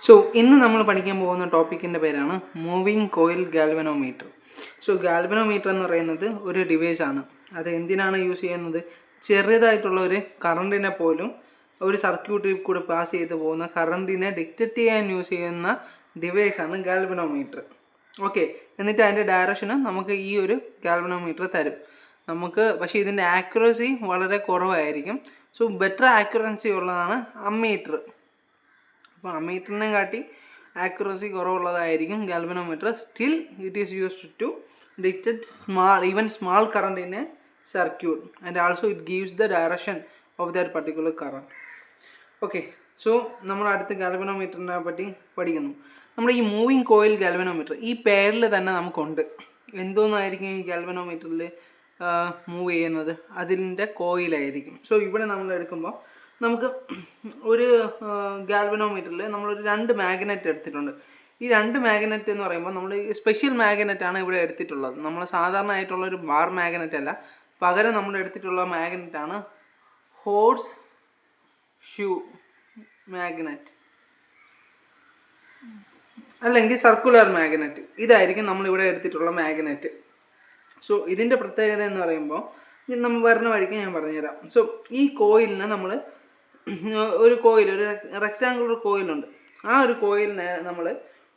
So ഇന്ന് നമ്മൾ പഠിക്കാൻ പോകുന്ന ടോപ്പിക്കിൻ്റെ പേരാണ് moving coil galvanometer. So galvanometer എന്ന് പറയുന്നത് ഒരു ഡിവൈസാണ്. അത് എന്തിനാണ് യൂസ് ചെയ്യുന്നത്? ചെറുതായിട്ടുള്ള ഒരു കറണ്ടിനെ പോലും ഒരു സർക്യൂട്ടിൽ കൂടെ പാസ് ചെയ്ത് പോകുന്ന കറണ്ടിനെ ഡിറ്റക്റ്റ് ചെയ്യാൻ യൂസ് ചെയ്യുന്ന ഡിവൈസാണ് ഗാൽവനോമീറ്റർ. ഓക്കെ, എന്നിട്ട് അതിൻ്റെ ഡയറക്ഷന് നമുക്ക് ഈ ഒരു ഗാൽവനോമീറ്റർ തരും നമുക്ക്. പക്ഷേ ഇതിൻ്റെ ആക്യുറസി വളരെ കുറവായിരിക്കും. സോ ബെറ്റർ ആക്യുറൻസി ഉള്ളതാണ് അമ്മീറ്റർ. അപ്പോൾ അമ്മീറ്ററിനെ കാട്ടി ആക്യുറസി കുറവുള്ളതായിരിക്കും galvanometer. Still it is used to detect even small current in a circuit, and also it gives the direction of that particular current. Okay, so നമ്മൾ അടുത്ത ഗാൽവനോമീറ്ററിനെ പറ്റി പഠിക്കുന്നു. നമ്മുടെ ഈ മൂവിങ് കോയിൽ ഗാൽവനോമീറ്റർ ഈ പേരിൽ തന്നെ നമുക്കുണ്ട്. എന്തോന്നായിരിക്കും ഈ ഗാൽവനോമീറ്ററിൽ മൂവ് ചെയ്യുന്നത്? അതിൻ്റെ കോയിലായിരിക്കും. സോ ഇവിടെ നമ്മൾ എടുക്കുമ്പോൾ നമുക്ക് ഒരു ഗാൽവനോമീറ്ററിൽ നമ്മളൊരു 2 മാഗ്നറ്റ് എടുത്തിട്ടുണ്ട്. ഈ 2 മാഗ്നറ്റ് എന്ന് പറയുമ്പോൾ നമ്മൾ സ്പെഷ്യൽ മാഗ്നറ്റാണ് ഇവിടെ എടുത്തിട്ടുള്ളത്. നമ്മൾ സാധാരണ ആയിട്ടുള്ളൊരു ബാർ മാഗ്നറ്റ് അല്ല, പകരം നമ്മൾ എടുത്തിട്ടുള്ള മാഗ്നറ്റാണ് ഹോഴ്സ് ഷൂ മാഗ്നറ്റ് അല്ലെങ്കിൽ സർക്കുലർ മാഗ്നറ്റ്. ഇതായിരിക്കും നമ്മളിവിടെ എടുത്തിട്ടുള്ള മാഗ്നറ്റ്. സോ ഇതിൻ്റെ പ്രത്യേകത എന്ന് പറയുമ്പോൾ നമ്മൾ വരുന്ന വഴിക്ക് ഞാൻ പറഞ്ഞുതരാം. സോ ഈ കോയിലിനെ നമ്മൾ ഒരു റെക്റ്റാങ്കുലർ കോയിലുണ്ട്. ആ ഒരു കോയിലിനെ നമ്മൾ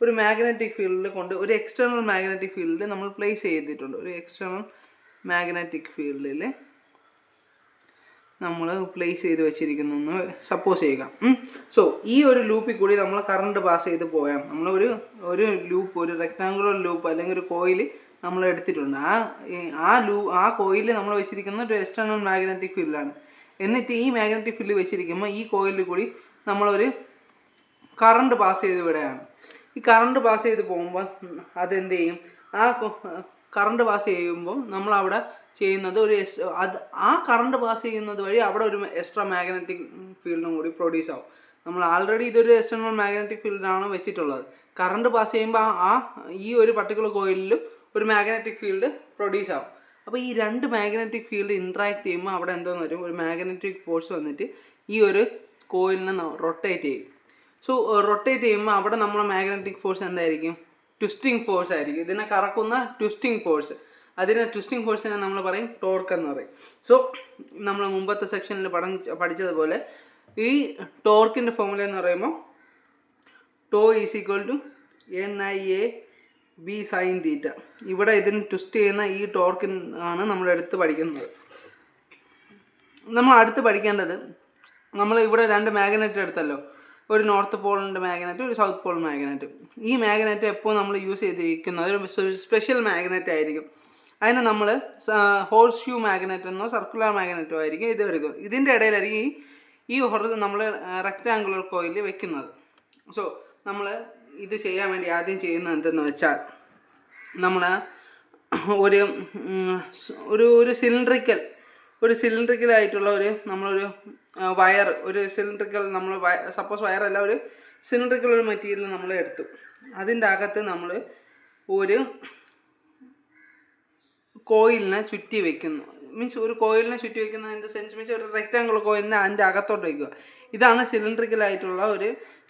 ഒരു മാഗ്നറ്റിക് ഫീൽഡിൽ കൊണ്ട് ഒരു എക്സ്റ്റേണൽ മാഗ്നറ്റിക് ഫീൽഡിൽ നമ്മൾ പ്ലേസ് ചെയ്തിട്ടുണ്ട്. ഒരു എക്സ്റ്റേണൽ മാഗ്നറ്റിക് ഫീൽഡിൽ നമ്മൾ പ്ലേസ് ചെയ്ത് വെച്ചിരിക്കുന്നു എന്ന് സപ്പോസ് ചെയ്യുക. സോ ഈ ഒരു ലൂപ്പിൽ കൂടി നമ്മൾ കറണ്ട് പാസ് ചെയ്ത് പോയാൽ നമ്മളൊരു ലൂപ്പ്, ഒരു റെക്റ്റാങ്കുലർ ലൂപ്പ് അല്ലെങ്കിൽ ഒരു കോയിൽ നമ്മൾ എടുത്തിട്ടുണ്ട്. ആ കോയിൽ നമ്മൾ വെച്ചിരിക്കുന്ന ഒരു എക്സ്റ്റേണൽ മാഗ്നറ്റിക് ഫീൽഡാണ്. എന്നിട്ട് ഈ മാഗ്നറ്റിക് ഫീൽഡ് വെച്ചിരിക്കുമ്പോൾ ഈ കോയിലിൽ കൂടി നമ്മളൊരു കറണ്ട് പാസ് ചെയ്ത് വിടുകയാണ്. ഈ കറണ്ട് പാസ് ചെയ്ത് പോകുമ്പോൾ അതെന്ത് ചെയ്യും? കറണ്ട് പാസ് ചെയ്യുമ്പോൾ നമ്മളവിടെ ചെയ്യുന്നത് ആ കറണ്ട് പാസ് ചെയ്യുന്നത് വഴി അവിടെ ഒരു എക്സ്ട്രാ മാഗ്നറ്റിക് ഫീൽഡും കൂടി പ്രൊഡ്യൂസ് ആവും. നമ്മൾ ആൾറെഡി ഇതൊരു എക്സ്റ്റേണൽ മാഗ്നറ്റിക് ഫീൽഡാണ് വെച്ചിട്ടുള്ളത്. കറണ്ട് പാസ് ചെയ്യുമ്പോൾ ഈ ഒരു പർട്ടിക്കുലർ കോയിലിലും ഒരു മാഗ്നറ്റിക് ഫീൽഡ് പ്രൊഡ്യൂസ് ആവും. അപ്പോൾ ഈ 2 മാഗ്നറ്റിക് ഫീൽഡ് ഇൻട്രാക്ട് ചെയ്യുമ്പോൾ അവിടെ എന്തോന്ന് വരും? ഒരു മാഗ്നറ്റിക് ഫോഴ്സ് വന്നിട്ട് ഈ ഒരു കോയിലിനെ റൊട്ടേറ്റ് ചെയ്യും. സോ റൊട്ടേറ്റ് ചെയ്യുമ്പോൾ അവിടെ നമ്മളെ മാഗ്നറ്റിക് ഫോഴ്സ് എന്തായിരിക്കും? ട്വിസ്റ്റിംഗ് ഫോഴ്സ് ആയിരിക്കും. ഇതിനെ കറക്കുന്ന ട്വിസ്റ്റിംഗ് ഫോഴ്സ്. ട്വിസ്റ്റിംഗ് ഫോഴ്സിനെ നമ്മൾ പറയും ടോർക്ക് എന്ന് പറയും. സോ നമ്മൾ മുമ്പത്തെ സെക്ഷനിൽ പഠിച്ചതുപോലെ ഈ ടോർക്കിൻ്റെ ഫോർമുല എന്ന് പറയുമ്പോൾ tau is equal to NIAB sin θ. ഇവിടെ ഇതിന് ട്വിസ്റ്റ് ചെയ്യുന്ന ഈ ടോർക്കിനാണ് നമ്മൾ എടുത്ത് പഠിക്കുന്നത്. നമ്മൾ അടുത്ത് പഠിക്കേണ്ടത്, നമ്മൾ ഇവിടെ 2 മാഗ്നറ്റ് എടുത്തല്ലോ, ഒരു നോർത്ത് പോളിൻ്റെ മാഗ്നറ്റ്, ഒരു സൗത്ത് പോൾ മാഗ്നറ്റ്. ഈ മാഗ്നറ്റ് എപ്പോൾ നമ്മൾ യൂസ് ചെയ്തിരിക്കുന്നത് ഒരു സ്പെഷ്യൽ മാഗ്നറ്റ് ആയിരിക്കും. അതിന് നമ്മൾ ഹോഴ്സ് ഷ്യൂ മാഗ്നറ്റ് എന്നോ സർക്കുലർ മാഗ്നറ്റോ ആയിരിക്കും ഇത് എടുക്കുക. ഇതിൻ്റെ ഇടയിലായിരിക്കും ഈ നമ്മൾ റെക്റ്റാങ്കുലർ കോയിൽ വെക്കുന്നത്. സോ നമ്മൾ ഇത് ചെയ്യാൻ വേണ്ടി ആദ്യം ചെയ്യുന്നത് എന്തെന്ന് വെച്ചാൽ, നമ്മൾ ഒരു സിലിണ്ടറിക്കൽ ആയിട്ടുള്ള നമ്മളൊരു വയർ, നമ്മൾ സപ്പോസ് വയറല്ല, ഒരു സിലിണ്ടറിക്കൽ ഒരു മെറ്റീരിയൽ നമ്മൾ എടുത്തു. അതിൻ്റെ അകത്ത് നമ്മൾ ഒരു കോയിലിനെ ചുറ്റി വെക്കുന്നു. മീൻസ് ഒരു കോയിലിനെ ചുറ്റി വെക്കുന്നതിൻ്റെ സെൻസ് മീൻസ് ഒരു റെക്റ്റാങ്കുലർ കോയിലിനെ അതിൻ്റെ അകത്തോട്ട് വയ്ക്കുക. ഇതാണ് സിലിണ്ടറിക്കൽ ആയിട്ടുള്ള ഒരു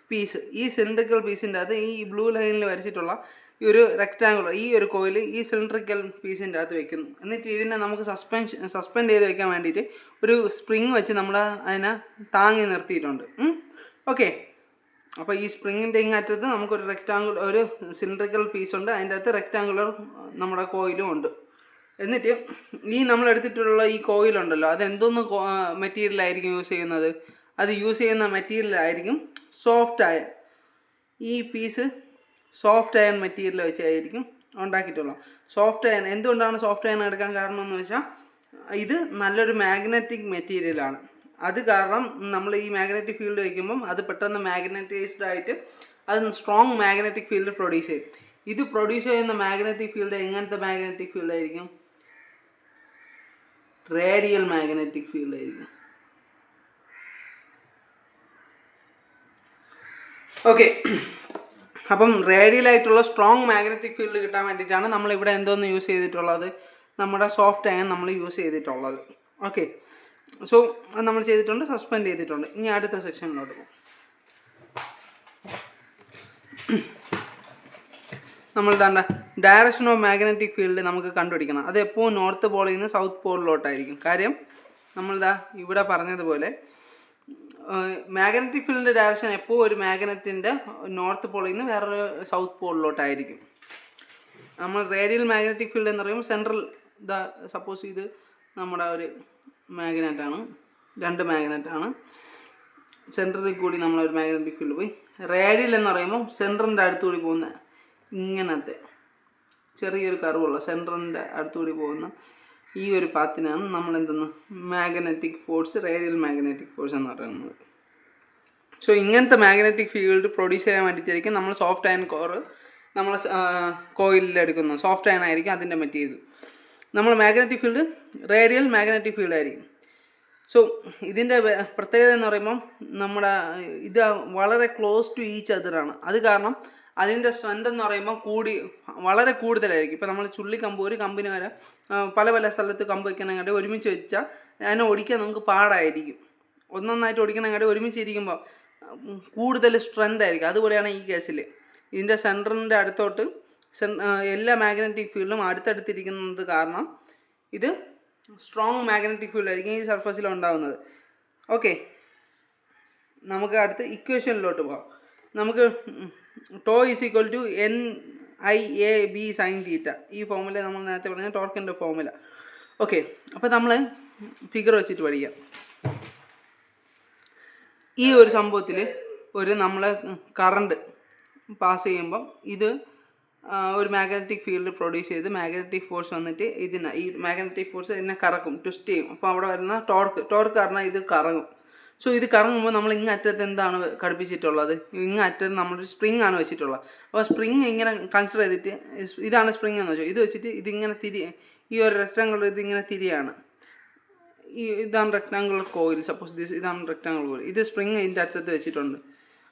പീസ്. ഈ സിലിണ്ടറിക്കൽ പീസിൻ്റെ അകത്ത് ഈ ബ്ലൂ ലൈനിൽ വരച്ചിട്ടുള്ള ഈ ഒരു റെക്റ്റാങ്കുലർ ഈ ഒരു കോയിൽ ഈ സിലിണ്ടറിക്കൽ പീസിൻ്റെ അകത്ത് വെക്കുന്നു. എന്നിട്ട് ഇതിനെ നമുക്ക് സസ്പെൻഡ് ചെയ്ത് വെക്കാൻ വേണ്ടിയിട്ട് ഒരു സ്പ്രിങ് വെച്ച് നമ്മൾ അതിനെ താങ്ങി നിർത്തിയിട്ടുണ്ട്. ഓക്കെ, അപ്പോൾ ഈ സ്പ്രിങ്ങിൻ്റെ ഇങ്ങറ്റത്ത് നമുക്കൊരു ഒരു സിലിണ്ടറിക്കൽ പീസുണ്ട്, അതിൻ്റെ അകത്ത് റെക്റ്റാങ്കുലർ നമ്മുടെ കോയിലും ഉണ്ട്. എന്നിട്ട് ഈ നമ്മൾ എടുത്തിട്ടുള്ള ഈ കോയിലുണ്ടല്ലോ, അതെന്തോന്ന് മെറ്റീരിയലായിരിക്കും യൂസ് ചെയ്യുന്നത്? അത് യൂസ് ചെയ്യുന്ന മെറ്റീരിയലായിരിക്കും സോഫ്റ്റ് അയൺ. ഈ പീസ് സോഫ്റ്റ് അയൺ മെറ്റീരിയൽ വെച്ചായിരിക്കും ഉണ്ടാക്കിയിട്ടുള്ളത്. സോഫ്റ്റ് അയൺ എന്തുകൊണ്ടാണ് സോഫ്റ്റ് അയൺ എടുക്കാൻ കാരണം എന്ന് വെച്ചാൽ, ഇത് നല്ലൊരു മാഗ്നറ്റിക് മെറ്റീരിയലാണ്. അത് കാരണം നമ്മൾ ഈ മാഗ്നറ്റിക് ഫീൽഡ് വയ്ക്കുമ്പം അത് പെട്ടെന്ന് മാഗ്നറ്റൈസ്ഡ് ആയിട്ട് അത് സ്ട്രോങ് മാഗ്നറ്റിക് ഫീൽഡ് പ്രൊഡ്യൂസ് ചെയ്യും. ഇത് പ്രൊഡ്യൂസ് ചെയ്യുന്ന മാഗ്നറ്റിക് ഫീൽഡ് എങ്ങനത്തെ മാഗ്നറ്റിക് ഫീൽഡ് ആയിരിക്കും? റേഡിയൽ മാഗ്നറ്റിക് ഫീൽഡ് ആയിരിക്കും. ഓക്കെ, അപ്പം റേഡിയലായിട്ടുള്ള സ്ട്രോങ് മാഗ്നറ്റിക് ഫീൽഡ് കിട്ടാൻ വേണ്ടിയിട്ടാണ് നമ്മളിവിടെ എന്തോന്ന് യൂസ് ചെയ്തിട്ടുള്ളത്? നമ്മുടെ സോഫ്റ്റ് അയൺ നമ്മൾ യൂസ് ചെയ്തിട്ടുള്ളത്. ഓക്കെ, സോ അത് നമ്മൾ ചെയ്തിട്ടുണ്ട്, സസ്പെൻഡ് ചെയ്തിട്ടുണ്ട്. ഇനി അടുത്ത സെക്ഷനിലോട്ട് പോകും. നമ്മൾ താണ്ട ഡയറക്ഷൻ ഓഫ് മാഗ്നറ്റിക് ഫീൽഡ് നമുക്ക് കണ്ടുപിടിക്കണം. അത് എപ്പോഴും നോർത്ത് പോളിൽ നിന്ന് സൗത്ത് പോളിലോട്ടായിരിക്കും. കാര്യം നമ്മളിതാ ഇവിടെ പറഞ്ഞതുപോലെ മാഗ്നറ്റിക് ഫീൽഡിൻ്റെ ഡയറക്ഷൻ എപ്പോഴും ഒരു മാഗ്നറ്റിൻ്റെ നോർത്ത് പോളിൽ നിന്ന് വേറൊരു സൗത്ത് പോളിലോട്ടായിരിക്കും. നമ്മൾ റേഡിയൽ മാഗ്നറ്റിക് ഫീൽഡ് എന്ന് പറയുമ്പോൾ സെൻട്രൽ സപ്പോസ് ഇത് നമ്മുടെ ഒരു മാഗ്നറ്റാണ്, 2 മാഗ്നറ്റാണ്. സെൻട്രലിൽ കൂടി നമ്മളൊരു മാഗ്നറ്റിക് ഫീൽഡ് പോയി. റേഡിയൽ എന്ന് പറയുമ്പോൾ സെൻറ്ററിൻ്റെ അടുത്തുകൂടി പോകുന്ന ഇങ്ങനത്തെ ചെറിയൊരു കർവുള്ള സെൻറ്ററിൻ്റെ അടുത്തുകൂടി പോകുന്ന ഈ ഒരു പാത്തിനാണ് നമ്മൾ എന്തെന്ന് magnetic force, radial magnetic force എന്ന് പറയുന്നത്. സോ ഇങ്ങനത്തെ മാഗ്നറ്റിക് ഫീൽഡ് പ്രൊഡ്യൂസ് ചെയ്യാൻ വേണ്ടിയിട്ടായിരിക്കും നമ്മൾ സോഫ്റ്റ് അയൺ കോർ നമ്മൾ കോയിലിൽ എടുക്കുന്നത്. സോഫ്റ്റ് അയൺ ആയിരിക്കും അതിൻ്റെ മെറ്റീരിയൽ. നമ്മൾ magnetic field radial magnetic field ആയിരിക്കും. സോ ഇതിൻ്റെ പ്രത്യേകത എന്ന് പറയുമ്പം നമ്മുടെ ഇത് വളരെ ക്ലോസ് ടു ഈച്ച് അതറാണ്. അത് കാരണം അതിൻ്റെ സ്ട്രെങ്ത് എന്ന് പറയുമ്പോൾ വളരെ കൂടുതലായിരിക്കും. ഇപ്പോൾ നമ്മൾ ചുള്ളിക്കമ്പ് ഒരു കമ്പിന് വരെ പല പല സ്ഥലത്ത് കമ്പ് വയ്ക്കണമെങ്കിൽ ഒരുമിച്ച് വെച്ചാൽ അതിനെ ഓടിക്കാൻ നമുക്ക് പാടായിരിക്കും. ഒന്നൊന്നായിട്ട് ഓടിക്കണമെങ്കിൽ ഒരുമിച്ച് ഇരിക്കുമ്പോൾ കൂടുതൽ സ്ട്രെങ്ത് ആയിരിക്കും. അതുപോലെയാണ് ഈ കേസിൽ ഇതിൻ്റെ സെൻറ്ററിൻ്റെ അടുത്തോട്ട് എല്ലാ മാഗ്നറ്റിക് ഫീൽഡും അടുത്തടുത്തിരിക്കുന്നത് കാരണം ഇത് സ്ട്രോങ് മാഗ്നറ്റിക് ഫീൽഡ് ആയിരിക്കും ഈ സർഫസിൽ ഉണ്ടാകുന്നത്. ഓക്കെ, നമുക്ക് അടുത്ത് ഇക്വേഷനിലോട്ട് പോകാം. നമുക്ക് tau is equal to NIAB sin theta, ഈ ഫോമുല നമ്മൾ നേരത്തെ പറഞ്ഞ ടോർക്കിൻ്റെ ഫോമുല. ഓക്കെ, അപ്പോൾ നമ്മൾ ഫിഗർ വെച്ചിട്ട് പഠിക്കാം. ഈ ഒരു സംഭവത്തിൽ നമ്മൾ കറണ്ട് പാസ് ചെയ്യുമ്പം ഇത് ഒരു മാഗ്നറ്റിക് ഫീൽഡ് പ്രൊഡ്യൂസ് ചെയ്ത് മാഗ്നറ്റിക് ഫോഴ്സ് വന്നിട്ട് ഈ മാഗ്നറ്റിക് ഫോഴ്സ് ഇതിനെ കറക്കും, ട്വിസ്റ്റ് ചെയ്യും. അപ്പോൾ അവിടെ വരുന്ന ടോർക്ക് കാരണം ഇത് കറങ്ങും. സോ ഇത് കറങ്ങുമ്പോൾ നമ്മൾ ഇങ്ങറ്റത്ത് എന്താണ് ഘടിപ്പിച്ചിട്ടുള്ളത്? ഇങ്ങറ്റത്ത് നമ്മളൊരു സ്പ്രിങ് ആണ് വെച്ചിട്ടുള്ളത്. അപ്പോൾ സ്പ്രിങ് ഇങ്ങനെ കൺസിഡർ ചെയ്തിട്ട് ഇതാണ് സ്പ്രിങ് എന്ന് വെച്ചാൽ ഇത് വെച്ചിട്ട് ഇതിങ്ങനെ ഈ ഒരു റെക്ടാങ്കിൾ ഇതിങ്ങനെ തിരിയാണ്. ഇതാണ് റെക്ടാങ്കുലർ കോയിൽ. സപ്പോസ് ഇതാണ് റെക്ടാങ്കുലർ കോയിൽ. ഇത് സ്പ്രിങ് ഇതിൻ്റെ അറ്റത്ത് വെച്ചിട്ടുണ്ട്.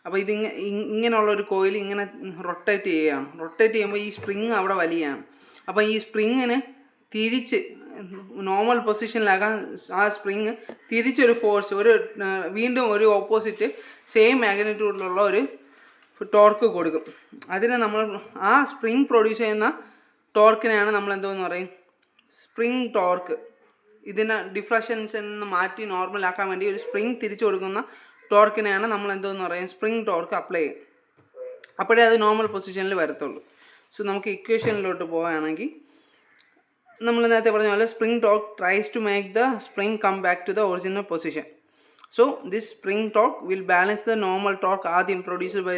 അപ്പോൾ ഇങ്ങനെയുള്ളൊരു കോയിൽ ഇങ്ങനെ റൊട്ടേറ്റ് ചെയ്യുകയാണ്. റൊട്ടേറ്റ് ചെയ്യുമ്പോൾ ഈ സ്പ്രിങ് അവിടെ വലിയാണ്. അപ്പോൾ ഈ സ്പ്രിങ്ങിന് തിരിച്ച് നോർമൽ പൊസിഷനിലാക്കാൻ ആ സ്പ്രിങ് തിരിച്ചൊരു ഫോഴ്സ് വീണ്ടും ഒരു ഓപ്പോസിറ്റ് സെയിം മാഗ്നിറ്റ്യൂഡിലുള്ള ഒരു ടോർക്ക് കൊടുക്കും. അതിനെ നമ്മൾ ആ സ്പ്രിങ് പ്രൊഡ്യൂസ് ചെയ്യുന്ന ടോർക്കിനെയാണ് നമ്മൾ എന്തോന്ന് പറയും? Spring torque. ഇതിനെ ഡിഫ്ലക്ഷൻസിൽ നിന്ന് മാറ്റി നോർമലാക്കാൻ വേണ്ടി ഒരു സ്പ്രിങ് തിരിച്ചു കൊടുക്കുന്ന ടോർക്കിനെയാണ് നമ്മൾ എന്തോന്ന് പറയും? സ്പ്രിങ് ടോർക്ക് അപ്ലൈ ചെയ്യും. അപ്പോഴേ അത് നോർമൽ പൊസിഷനിൽ വരത്തുള്ളൂ. സോ നമുക്ക് ഇക്വേഷനിലോട്ട് പോവുകയാണെങ്കിൽ നമ്മൾ നേരത്തെ പറഞ്ഞ പോലെ spring torque tries to make the spring come back to the original position. So this spring torque will balance the normal torque ആദ്യം പ്രൊഡ്യൂസ്ഡ് ബൈ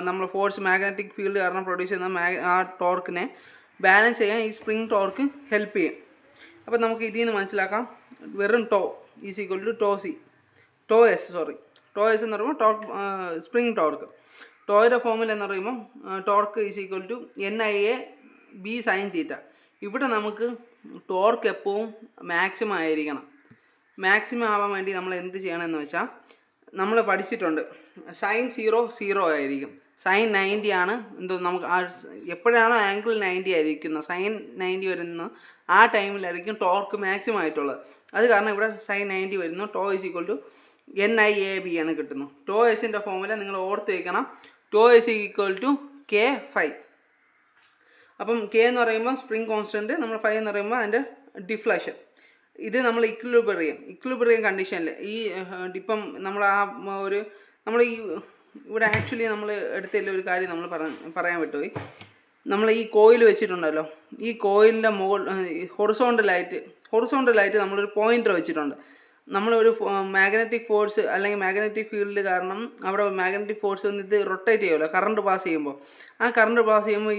നമ്മൾ ഫോഴ്സ് മാഗ്നറ്റിക് ഫീൽഡ് കാരണം പ്രൊഡ്യൂസ് ചെയ്യുന്ന ആ ടോർക്കിനെ ബാലൻസ് ചെയ്യാൻ ഈ സ്പ്രിങ് ടോർക്ക് ഹെൽപ്പ് ചെയ്യും. അപ്പോൾ നമുക്ക് ഇതിൽ നിന്ന് മനസ്സിലാക്കാം, വെറും tau is equal to tau S എന്ന് പറയുമ്പോൾ സ്പ്രിങ് ടോർക്ക്. ടോയുടെ ഫോമിൽ എന്ന് പറയുമ്പോൾ torque is equal to NIAB sin theta. ഇവിടെ നമുക്ക് ടോർക്ക് എപ്പോഴും മാക്സിമം ആയിരിക്കണം. മാക്സിമം ആവാൻ വേണ്ടി നമ്മൾ എന്ത് ചെയ്യണമെന്ന് വെച്ചാൽ നമ്മൾ പഠിച്ചിട്ടുണ്ട് sin 0 ആയിരിക്കും. sin 90 ആണ് നമുക്ക് എപ്പോഴാണോ ആംഗിൾ 90 ആയിരിക്കുന്നത്, sin 90 വരുന്ന ആ ടൈമിലായിരിക്കും ടോർക്ക് മാക്സിമം ആയിട്ടുള്ളത്. അത് കാരണം ഇവിടെ sin 90 വരുന്നു. Tau is equal to NIAB എന്ന് കിട്ടുന്നു. ടോ എസിൻ്റെ ഫോമുല നിങ്ങൾ ഓർത്ത് വയ്ക്കണം. Tau S equal to K∅. അപ്പം K എന്ന് പറയുമ്പോൾ സ്പ്രിങ് കോൺസ്റ്റൻറ്റ്, നമ്മൾ ഫൈ എന്ന് പറയുമ്പോൾ അതിൻ്റെ ഡിഫ്ലക്ഷൻ. ഇത് നമ്മൾ ഇക്വിലിബ്രിയം കണ്ടീഷനിൽ ഇപ്പം നമ്മൾ ഇവിടെ ആക്ച്വലി നമ്മൾ എടുത്തതിൽ ഒരു കാര്യം നമ്മൾ പറയാൻ വിട്ടുപോയി. നമ്മൾ ഈ കോയിൽ വെച്ചിട്ടുണ്ടല്ലോ, ഈ കോയിലിൻ്റെ ഹൊറിസോണ്ടലായിട്ട് നമ്മളൊരു പോയിൻ്റർ വെച്ചിട്ടുണ്ട്. നമ്മളൊരു മാഗ്നറ്റിക് ഫോഴ്സ് അല്ലെങ്കിൽ മാഗ്നറ്റിക് ഫീൽഡ് കാരണം അവിടെ മാഗ്നറ്റിക് ഫോഴ്സ് വന്ന് ഇത് റൊട്ടേറ്റ് ചെയ്യുമല്ലോ കറണ്ട് പാസ് ചെയ്യുമ്പോൾ. ആ കറണ്ട് പാസ് ചെയ്യുമ്പോൾ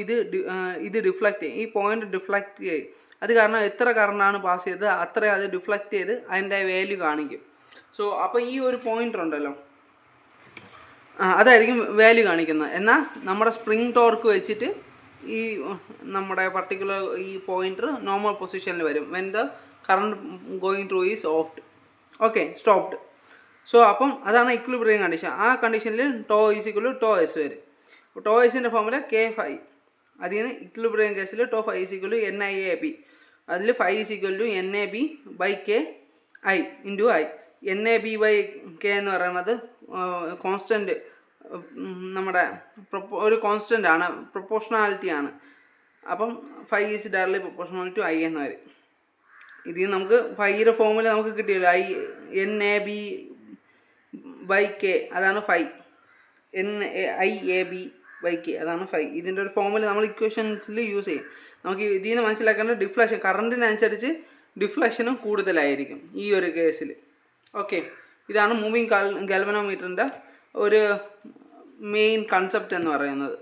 ഇത് ഡിഫ്ലക്റ്റ് ചെയ്യും, ഈ പോയിൻ്റ് ഡിഫ്ലക്റ്റ് ചെയ്യും. അത് കാരണം എത്ര കറണ്ടാണ് പാസ് ചെയ്തത് അത്രയും അത് ഡിഫ്ലക്റ്റ് ചെയ്ത് അതിൻ്റെ വാല്യൂ കാണിക്കും. സോ അപ്പോൾ ഈ ഒരു പോയിൻ്റർ ഉണ്ടല്ലോ, അതായിരിക്കും വാല്യൂ കാണിക്കുന്നത്. എന്നാൽ നമ്മുടെ സ്പ്രിങ് ടോർക്ക് വെച്ചിട്ട് ഈ നമ്മുടെ പർട്ടിക്കുലർ ഈ പോയിൻ്റർ നോർമൽ പൊസിഷനിൽ വരും when the current going through is stopped. So അപ്പം അതാണ് ഇക്വിലിബ്രിയം കണ്ടീഷൻ. ആ കണ്ടീഷനിൽ tau is equal to tau S വരും. ടോ എസിൻ്റെ ഫോമുല K∅. അതിൽ നിന്ന് ഇക്വിലിബ്രിയം കേസിൽ tau phi is equal to NIAB. അതിൽ phi is equal to NAB by KI into I. NAB by K എന്ന് പറയുന്നത് കോൺസ്റ്റൻറ്റ് നമ്മുടെ ഒരു കോൺസ്റ്റൻ്റ് ആണ്, പ്രൊപ്പോർഷണാലിറ്റി ആണ്. അപ്പം phi is directly proportional to I എന്ന് വരും. ഇതിൽ നമുക്ക് ഫൈയുടെ ഫോമുല നമുക്ക് കിട്ടിയല്ലോ, NAB/K അതാണ് ഫൈ, NIAB/K അതാണ് ഫൈ. ഇതിൻ്റെ ഒരു ഫോമുല നമ്മൾ ഇക്വേഷൻസിൽ യൂസ് ചെയ്യും. നമുക്ക് ഇതിൽ നിന്ന് മനസ്സിലാക്കേണ്ട ഡിഫ്ലക്ഷൻ, കറണ്ടിനനുസരിച്ച് ഡിഫ്ലക്ഷനും കൂടുതലായിരിക്കും ഈ ഒരു കേസിൽ. ഓക്കെ, ഇതാണ് മൂവിങ് ഗാൽവനോമീറ്ററിൻ്റെ ഒരു മെയിൻ കൺസെപ്റ്റ് എന്ന് പറയുന്നത്.